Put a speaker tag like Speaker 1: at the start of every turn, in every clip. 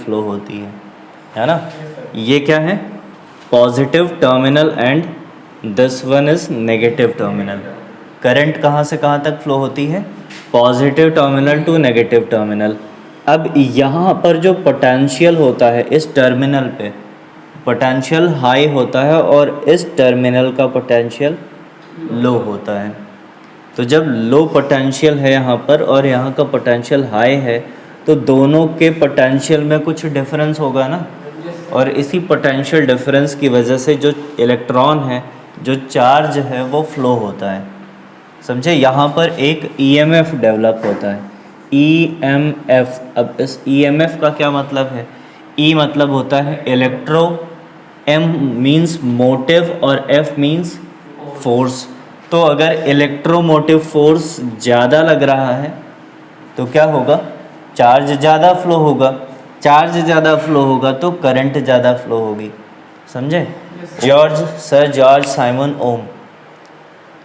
Speaker 1: Flow होती है ना। ये क्या है, positive terminal and this one is negative terminal. Current कहाँ से कहाँ तक फ्लो होती है, positive terminal to negative terminal. अब यहाँ पर जो पोटेंशियल होता है इस टर्मिनल पे पोटेंशियल हाई होता है और इस टर्मिनल का पोटेंशियल लो होता है। तो जब लो पोटेंशियल है यहाँ पर और यहाँ का पोटेंशियल हाई है तो दोनों के पोटेंशियल में कुछ डिफरेंस होगा ना, और इसी पोटेंशियल डिफरेंस की वजह से जो इलेक्ट्रॉन है, जो चार्ज है, वो फ्लो होता है। समझे, यहाँ पर एक ईएमएफ डेवलप होता है, ईएमएफ। अब इस ईएमएफ का क्या मतलब है, ई मतलब होता है इलेक्ट्रो, एम मीन्स मोटिव और एफ मीन्स फोर्स। तो अगर इलेक्ट्रोमोटिव फोर्स ज़्यादा लग रहा है तो क्या होगा, चार्ज ज़्यादा फ्लो होगा, चार्ज ज़्यादा फ्लो होगा तो करंट ज़्यादा फ्लो होगी। समझे। सर जॉर्ज साइमन ओम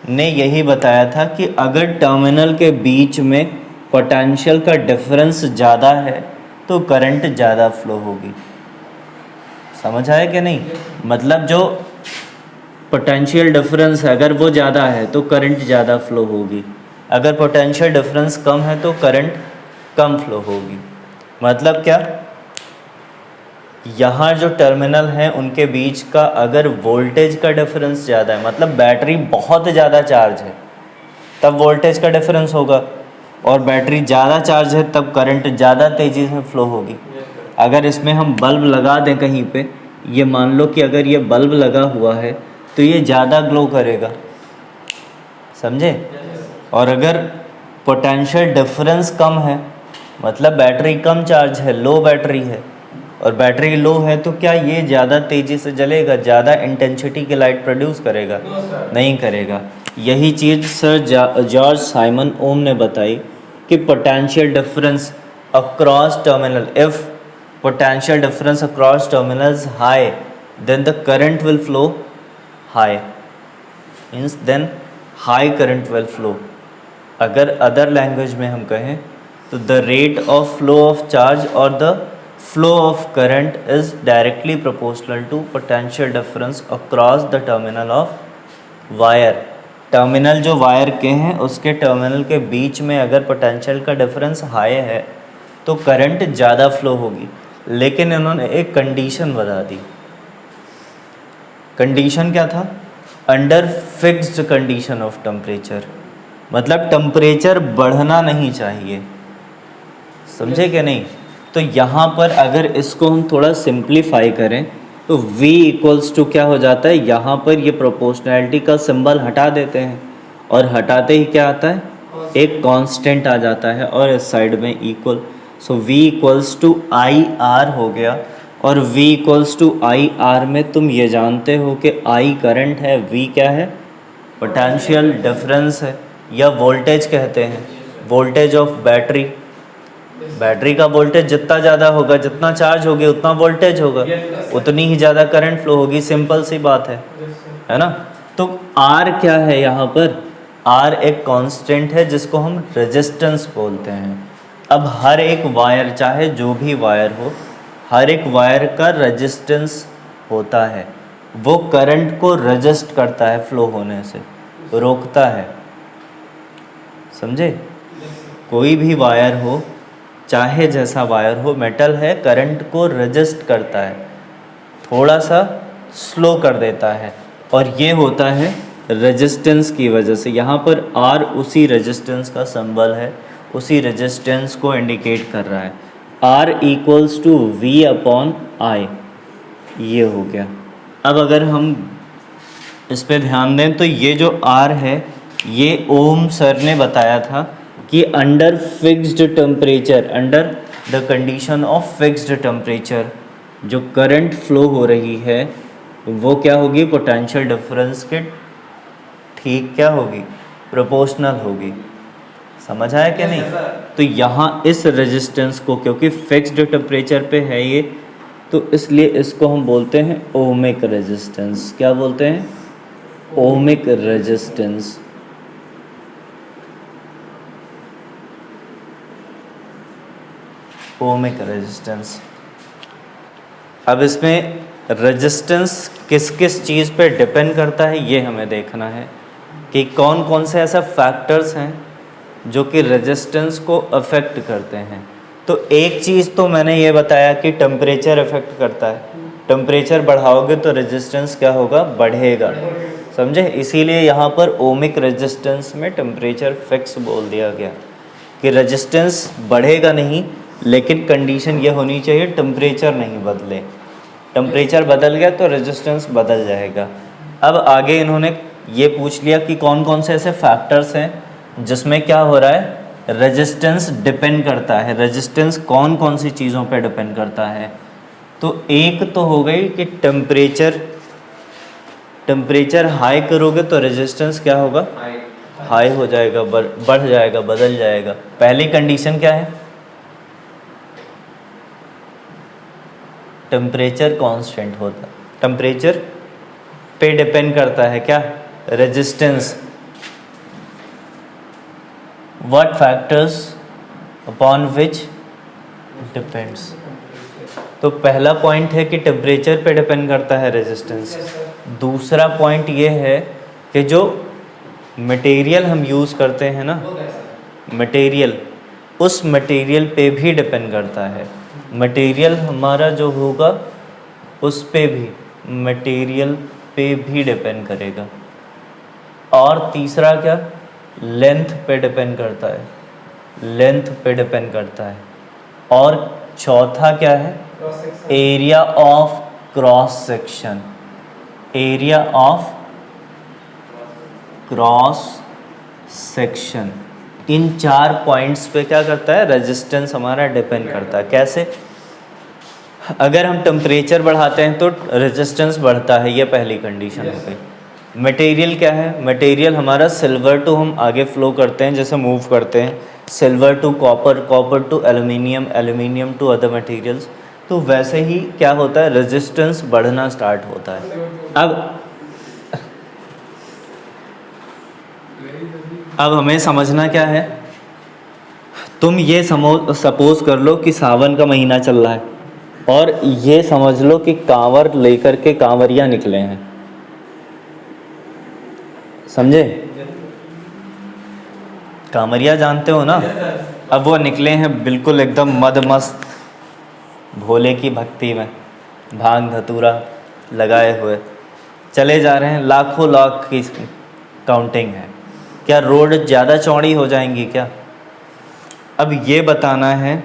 Speaker 1: ने यही बताया था कि अगर टर्मिनल के बीच में पोटेंशियल का डिफरेंस ज़्यादा है तो करंट ज़्यादा फ्लो होगी। समझ आया कि नहीं, मतलब जो पोटेंशियल डिफरेंस है अगर वो ज़्यादा है तो करंट ज़्यादा फ्लो होगी, अगर पोटेंशियल डिफरेंस कम है तो करंट कम फ्लो होगी। मतलब क्या, यहाँ जो टर्मिनल हैं उनके बीच का अगर वोल्टेज का डिफरेंस ज़्यादा है, मतलब बैटरी बहुत ज़्यादा चार्ज है तब वोल्टेज का डिफरेंस होगा, और बैटरी ज़्यादा चार्ज है तब करंट ज़्यादा तेज़ी से फ्लो होगी। अगर इसमें हम बल्ब लगा दें कहीं पे, ये मान लो कि अगर ये बल्ब लगा हुआ है तो ये ज़्यादा ग्लो करेगा। समझे। और अगर पोटेंशियल डिफरेंस कम है, मतलब बैटरी कम चार्ज है, लो बैटरी है, और बैटरी लो है तो क्या ये ज़्यादा तेज़ी से जलेगा, ज़्यादा इंटेंसिटी की लाइट प्रोड्यूस करेगा, नहीं करेगा। यही चीज़ सर जॉर्ज साइमन ओम ने बताई कि potential difference across terminal, if potential difference across terminals high then the current will flow high, means then high current will flow। अगर अदर लैंग्वेज में हम कहें तो the rate of flow of charge और the flow of current is directly proportional to potential difference across the terminal of wire. Terminal जो wire के हैं उसके टर्मिनल के बीच में अगर पोटेंशियल का डिफरेंस हाई है तो करंट ज़्यादा फ्लो होगी। लेकिन इन्होंने एक कंडीशन बता दी। कंडीशन क्या था, under fixed condition of temperature, मतलब टेम्परेचर बढ़ना नहीं चाहिए। समझे कि नहीं। तो यहाँ पर अगर इसको हम थोड़ा सिंप्लीफाई करें तो V इक्वल्स टू क्या हो जाता है, यहाँ पर ये प्रोपोर्शनैलिटी का सिंबल हटा देते हैं और हटाते ही क्या आता है, एक कांस्टेंट आ जाता है और इस साइड में equal. So V equals to I R हो गया, और V equals to I R में तुम ये जानते हो कि I करंट है, V क्या है, पोटेंशियल डिफरेंस है या वोल्टेज कहते हैं, वोल्टेज ऑफ बैटरी। बैटरी का वोल्टेज जितना ज़्यादा होगा, जितना चार्ज होगी उतना वोल्टेज होगा, उतनी ही ज़्यादा करंट फ्लो होगी। सिंपल सी बात है ना। तो R क्या है यहाँ पर, R एक कांस्टेंट है जिसको हम रेजिस्टेंस बोलते हैं। अब हर एक वायर, चाहे जो भी वायर हो, हर एक वायर का रेजिस्टेंस होता है, वो करंट को रेजिस्ट करता है, फ्लो होने से रोकता है। समझे। कोई भी वायर हो, चाहे जैसा वायर हो, मेटल है, करंट को रेजिस्ट करता है, थोड़ा सा स्लो कर देता है, और ये होता है रेजिस्टेंस की वजह से। यहाँ पर R उसी रेजिस्टेंस का सिंबल है, उसी रेजिस्टेंस को इंडिकेट कर रहा है। R equals to V upon I, ये हो गया। अब अगर हम इस पे ध्यान दें तो ये जो R है, ये ओम सर ने बताया था कि under fixed temperature, under the condition of fixed temperature, जो करंट फ्लो हो रही है वो क्या होगी, पोटेंशियल डिफरेंस के ठीक क्या होगी, प्रोपोर्शनल होगी। समझ आया कि नहीं। तो यहाँ इस रेजिस्टेंस को, क्योंकि फिक्स्ड टेम्परेचर पे है ये, तो इसलिए इसको हम बोलते हैं ओमिक रेजिस्टेंस। क्या बोलते हैं, ओमिक रेजिस्टेंस। Ohmic resistance. अब इसमें रेजिस्टेंस किस किस चीज़ पे डिपेंड करता है ये हमें देखना है कि कौन कौन से ऐसे फैक्टर्स हैं जो कि रेजिस्टेंस को अफेक्ट करते हैं। तो एक चीज़ तो मैंने ये बताया कि टेम्परेचर अफेक्ट करता है, टेम्परेचर बढ़ाओगे तो रेजिस्टेंस क्या होगा, बढ़ेगा, समझे। इसीलिए यहाँ पर ओमिक रेजिस्टेंस में टेम्परेचर फिक्स बोल दिया गया कि रेजिस्टेंस बढ़ेगा नहीं, लेकिन कंडीशन ये होनी चाहिए टेम्परेचर नहीं बदले। टेम्परेचर बदल गया तो रेजिस्टेंस बदल जाएगा। अब आगे इन्होंने ये पूछ लिया कि कौन कौन से ऐसे फैक्टर्स हैं जिसमें क्या हो रहा है, रेजिस्टेंस डिपेंड करता है। रेजिस्टेंस कौन कौन सी चीज़ों पे डिपेंड करता है। तो एक तो हो गई कि टेम्परेचर हाई करोगे तो रेजिस्टेंस क्या होगा, हाई हो जाएगा, बढ़ जाएगा, बदल जाएगा। पहली कंडीशन क्या है, टेम्परेचर कांस्टेंट होता है, टेम्परेचर पे डिपेंड करता है क्या, resistance. What factors upon which depends. तो पहला पॉइंट है कि टेम्परेचर पे डिपेंड करता है रेजिस्टेंस। दूसरा पॉइंट ये है कि जो मटेरियल हम यूज़ करते हैं ना, मटेरियल, उस मटेरियल पे भी डिपेंड करता है। मटेरियल हमारा जो होगा उस पे भी, मटेरियल पे भी डिपेंड करेगा। और तीसरा क्या, लेंथ पे डिपेंड करता है, लेंथ पे डिपेंड करता है। और चौथा क्या है, area of cross section, area of cross section. In 4 points पे क्या करता है, रेजिस्टेंस हमारा डिपेंड करता है। कैसे, अगर हम टेम्परेचर बढ़ाते हैं तो रेजिस्टेंस बढ़ता है, ये पहली कंडीशन हो गई। मटेरियल क्या है, मटेरियल हमारा सिल्वर टू हम आगे फ्लो करते हैं, जैसे मूव करते हैं silver to copper, copper to aluminium, aluminium to other materials, तो वैसे ही क्या होता है, रेजिस्टेंस बढ़ना स्टार्ट होता है। अब हमें समझना क्या है, तुम ये सपोज कर लो कि सावन का महीना चल रहा है और ये समझ लो कि कांवर लेकर के कांवरिया निकले हैं, समझे, कांवरिया जानते हो ना। अब वो निकले हैं बिल्कुल एकदम मदमस्त, भोले की भक्ति में, भांग धतूरा लगाए हुए चले जा रहे हैं, लाखों लाख की काउंटिंग है। क्या रोड ज़्यादा चौड़ी हो जाएंगी क्या? अब ये बताना है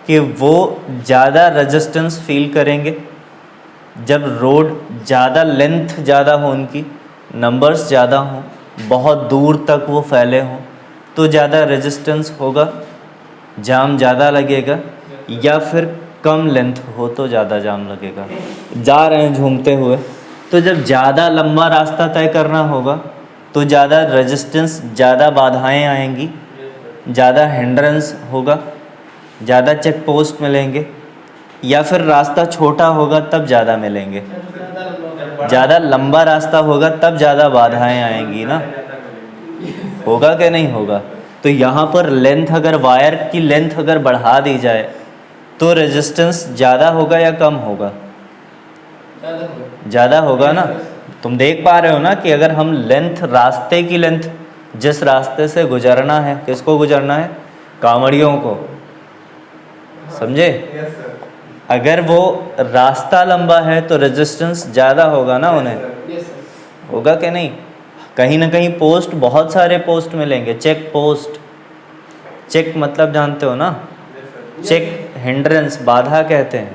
Speaker 1: कि वो ज़्यादा रेजिस्टेंस फील करेंगे जब रोड ज़्यादा, लेंथ ज़्यादा हो, उनकी नंबर्स ज़्यादा हों, बहुत दूर तक वो फैले हों, तो ज़्यादा रेजिस्टेंस होगा, जाम ज़्यादा लगेगा। या फिर कम लेंथ हो तो ज़्यादा जाम लगेगा। जा रहे हैं झूमते हुए, तो जब ज़्यादा लंबा रास्ता तय करना होगा तो ज़्यादा रेजिस्टेंस, ज़्यादा बाधाएं आएंगी, ज़्यादा हिंड्रेंस होगा, ज़्यादा चेक पोस्ट मिलेंगे। या फिर रास्ता छोटा होगा तब ज़्यादा मिलेंगे, ज़्यादा लंबा रास्ता होगा तब ज़्यादा बाधाएं आएंगी ना, होगा कि नहीं होगा। तो यहाँ पर लेंथ, अगर वायर की लेंथ अगर बढ़ा दी जाए तो रेजिस्टेंस ज़्यादा होगा या कम होगा? ज़्यादा होगा ना। तुम देख पा रहे हो ना कि अगर हम लेंथ, रास्ते की लेंथ, जिस रास्ते से गुजरना है, किसको गुजरना है, कांवड़ियों को, समझे। अगर वो रास्ता लंबा है तो रेजिस्टेंस ज़्यादा होगा ना उन्हें, होगा कि नहीं। कहीं ना कहीं पोस्ट, बहुत सारे पोस्ट मिलेंगे, चेक पोस्ट। चेक मतलब जानते हो ना, चेक हिंड्रेंस, बाधा कहते हैं,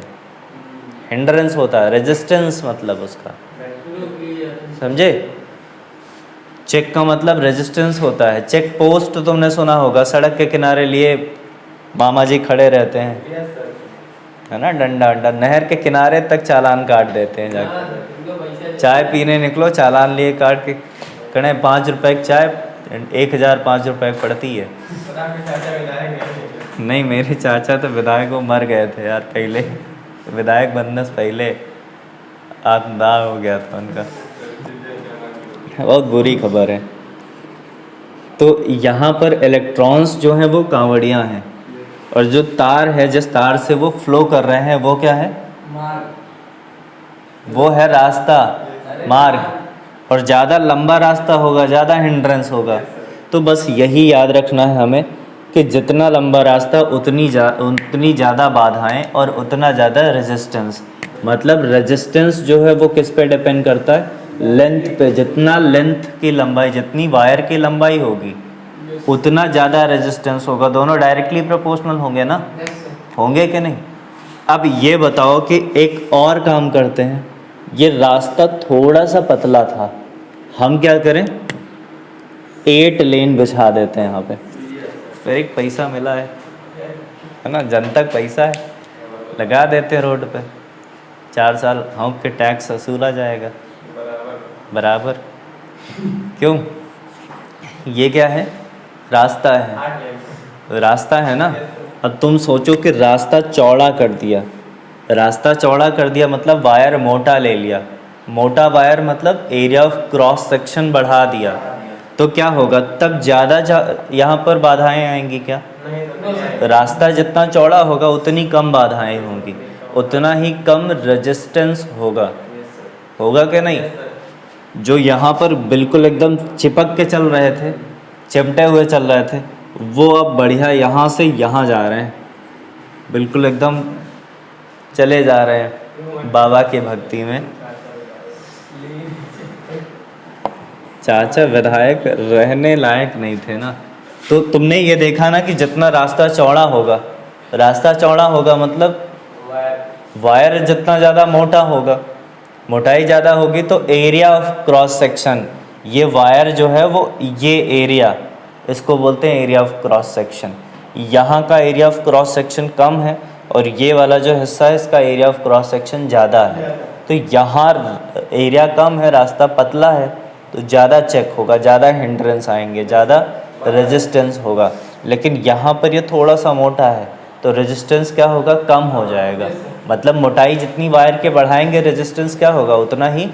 Speaker 1: हिंड्रेंस होता है, रेजिस्टेंस मतलब उसका, समझे। चेक का मतलब रेजिस्टेंस होता है। चेक पोस्ट तो तुमने सुना होगा, सड़क के किनारे लिए मामा जी खड़े रहते हैं, है ना, डंडा डंडा, नहर के किनारे तक चालान काट देते हैं जाकर। चाय पीने निकलो, चालान लिए काट के कड़े 5 रुपए की चाय 1005 रुपए पड़ती है। नहीं, मेरे चाचा तो विधायक को मर गए थे यार पहले, विधायक बनने से पहले आत्मदाह हो गया था उनका, बहुत बुरी खबर है। तो यहाँ पर इलेक्ट्रॉन्स जो हैं वो कांवड़ियाँ हैं, और जो तार है, जिस तार से वो फ्लो कर रहे हैं वो क्या है, वो है रास्ता, मार्ग, और ज़्यादा लंबा रास्ता होगा ज़्यादा हिंड्रेंस होगा। तो बस यही याद रखना है हमें कि जितना लंबा रास्ता उतनी ज़्यादा बाधाएं और उतना ज़्यादा रेजिस्टेंस। मतलब रेजिस्टेंस जो है वो किस पे डिपेंड करता है? लेंथ पे। जितना लेंथ की लंबाई, जितनी वायर की लंबाई होगी उतना ज़्यादा रेजिस्टेंस होगा। दोनों डायरेक्टली प्रोपोर्शनल होंगे ना? होंगे कि नहीं? अब ये बताओ कि एक और काम करते हैं। ये रास्ता थोड़ा सा पतला था, हम क्या करें? 8 लेन बिछा देते हैं यहाँ पे। फिर एक पैसा मिला है ना, जनता का पैसा है, लगा देते हैं रोड पे। 4 साल हम के टैक्स वसूला जाएगा बराबर। क्यों? ये क्या है? रास्ता है, रास्ता है ना। अब तुम सोचो कि रास्ता चौड़ा कर दिया, रास्ता चौड़ा कर दिया मतलब वायर मोटा ले लिया। मोटा वायर मतलब एरिया ऑफ क्रॉस सेक्शन बढ़ा दिया, तो क्या होगा? तब ज़्यादा यहाँ पर बाधाएं आएंगी क्या? रास्ता जितना चौड़ा होगा उतनी कम बाधाएं होंगी, उतना ही कम रेजिस्टेंस होगा। होगा कि नहीं? जो यहाँ पर बिल्कुल एकदम चिपक के चल रहे थे, चिमटे हुए चल रहे थे, वो अब बढ़िया यहाँ से यहाँ जा रहे हैं, बिल्कुल एकदम चले जा रहे हैं बाबा की भक्ति में। चाचा विधायक रहने लायक नहीं थे ना। तो तुमने ये देखा ना कि जितना रास्ता चौड़ा होगा, रास्ता चौड़ा होगा मतलब वायर जितना ज़्यादा मोटा होगा, मोटाई ज़्यादा होगी तो एरिया ऑफ क्रॉस सेक्शन, ये वायर जो है वो, ये एरिया, इसको बोलते हैं एरिया ऑफ क्रॉस सेक्शन। यहाँ का एरिया ऑफ क्रॉस सेक्शन कम है और ये वाला जो हिस्सा है इसका एरिया ऑफ क्रॉस सेक्शन ज़्यादा है। तो यहाँ एरिया कम है, रास्ता पतला है, तो ज़्यादा चेक होगा, ज़्यादा हिंड्रेंस आएंगे, ज़्यादा रेजिस्टेंस होगा। लेकिन यहाँ पर ये थोड़ा सा मोटा है तो रेजिस्टेंस क्या होगा? कम हो जाएगा। मतलब मोटाई जितनी वायर के बढ़ाएंगे रेजिस्टेंस क्या होगा? उतना ही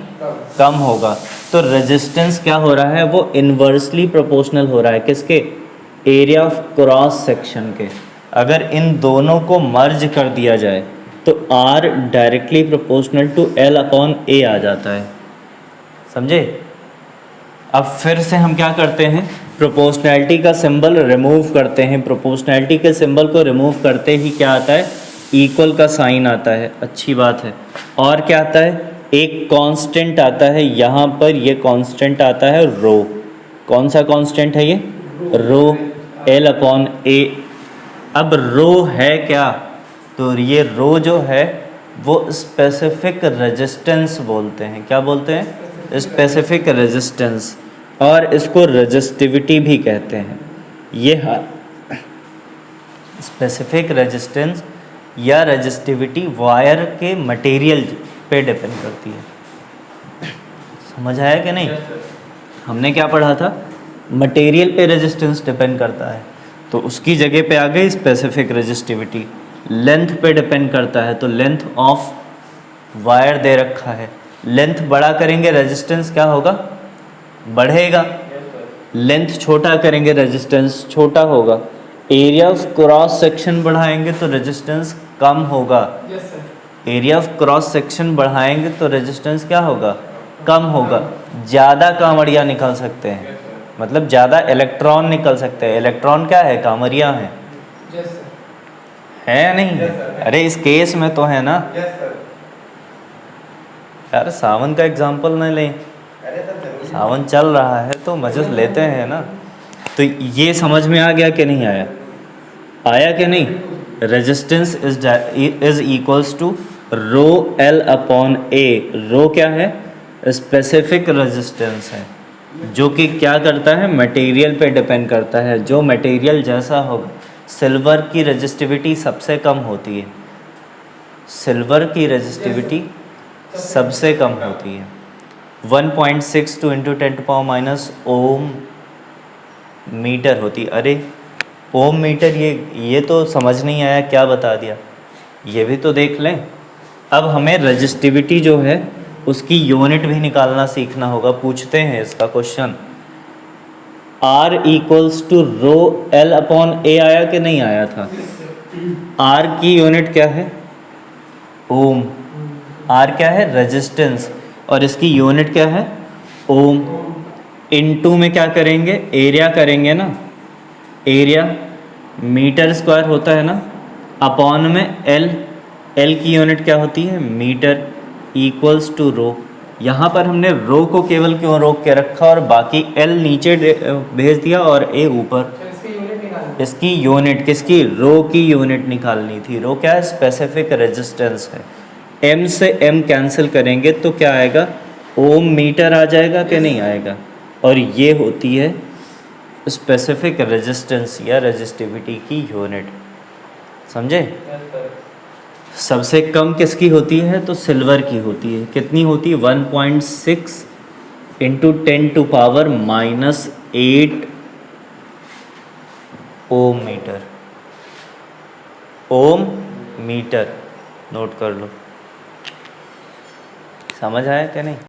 Speaker 1: कम होगा। तो रेजिस्टेंस क्या हो रहा है? वो इन्वर्सली प्रोपोर्शनल हो रहा है किसके? एरिया ऑफ क्रॉस सेक्शन के। अगर इन दोनों को मर्ज कर दिया जाए तो R directly proportional to L upon A आ जाता है। समझे? अब फिर से हम क्या करते हैं? प्रोपोर्शनैलिटी का सिंबल रिमूव करते हैं। प्रोपोर्शनैलिटी के सिंबल को रिमूव करते ही क्या आता है? इक्वल का साइन आता है। अच्छी बात है। और क्या आता है? एक कांस्टेंट आता है यहाँ पर, ये कांस्टेंट आता है रो। कौन सा कांस्टेंट है ये? रो, L अपॉन A। अब रो है क्या? तो ये रो जो है वो स्पेसिफिक रेजिस्टेंस बोलते हैं। क्या बोलते हैं? स्पेसिफिक रेजिस्टेंस, और इसको रेजिस्टिविटी भी कहते हैं। ये स्पेसिफिक रेजिस्टेंस या रेजिस्टिविटी वायर के मटेरियल पे डिपेंड करती है। समझ आया कि नहीं? हमने क्या पढ़ा था? मटेरियल पे रेजिस्टेंस डिपेंड करता है, तो उसकी जगह पे आ गई स्पेसिफिक रेजिस्टिविटी। लेंथ पे डिपेंड करता है, तो लेंथ ऑफ वायर दे रखा है। लेंथ बड़ा करेंगे रेजिस्टेंस क्या होगा? बढ़ेगा। लेंथ छोटा करेंगे रेजिस्टेंस छोटा होगा। एरिया ऑफ क्रॉस सेक्शन बढ़ाएंगे तो रेजिस्टेंस कम होगा। एरिया ऑफ क्रॉस सेक्शन बढ़ाएंगे तो रेजिस्टेंस क्या होगा? कम होगा। ज़्यादा कांवड़ियाँ निकल सकते हैं, मतलब ज़्यादा इलेक्ट्रॉन निकल सकते हैं। इलेक्ट्रॉन क्या है? कांवड़ियाँ हैं। है या नहीं? अरे इस केस में तो है ना यार। सावन का एग्जाम्पल न लें, सावन चल रहा है तो मजे लेते हैं ना। तो ये समझ में आ गया कि नहीं आया? आया कि नहीं? Resistance is equals to rho L upon A। Rho क्या है? स्पेसिफिक रेजिस्टेंस है, जो कि क्या करता है? मटेरियल पे डिपेंड करता है। जो मटेरियल जैसा होगा, सिल्वर की रेजिस्टिविटी सबसे कम होती है। सिल्वर की रेजिस्टिविटी सबसे कम होती है। 1.62 इंटू 10⁻⁻⁻ ओम मीटर होती। अरे ओम मीटर, ये तो समझ नहीं आया, क्या बता दिया? ये भी तो देख लें। अब हमें रेजिस्टिविटी जो है उसकी यूनिट भी निकालना सीखना होगा। पूछते हैं इसका question. R equals to rho L upon A आया कि नहीं आया था? R की यूनिट क्या है? ओम। आर क्या है, रेजिस्टेंस, और इसकी यूनिट क्या है, ओम। इनटू में क्या करेंगे, एरिया करेंगे ना, एरिया मीटर स्क्वायर होता है ना, अपॉन में एल, एल की यूनिट क्या होती है, मीटर, इक्वल्स टू रो। यहाँ पर हमने रो को केवल क्यों रोक के रखा और बाकी एल नीचे भेज दिया और ए ऊपर। इसकी यूनिट किसकी, रो की यूनिट निकालनी थी। रो क्या है, स्पेसिफिक रेजिस्टेंस है। एम से एम कैंसिल करेंगे तो क्या आएगा, ओम मीटर आ जाएगा कि नहीं आएगा, और ये होती है स्पेसिफिक रेजिस्टेंस या रेजिस्टिविटी की यूनिट। समझे। सबसे कम किसकी होती है, तो सिल्वर की होती है। कितनी होती है, 1.6 इंटू 10⁻⁻8 ओम मीटर, ओम मीटर, नोट कर लो। समझ आया क्या नहीं।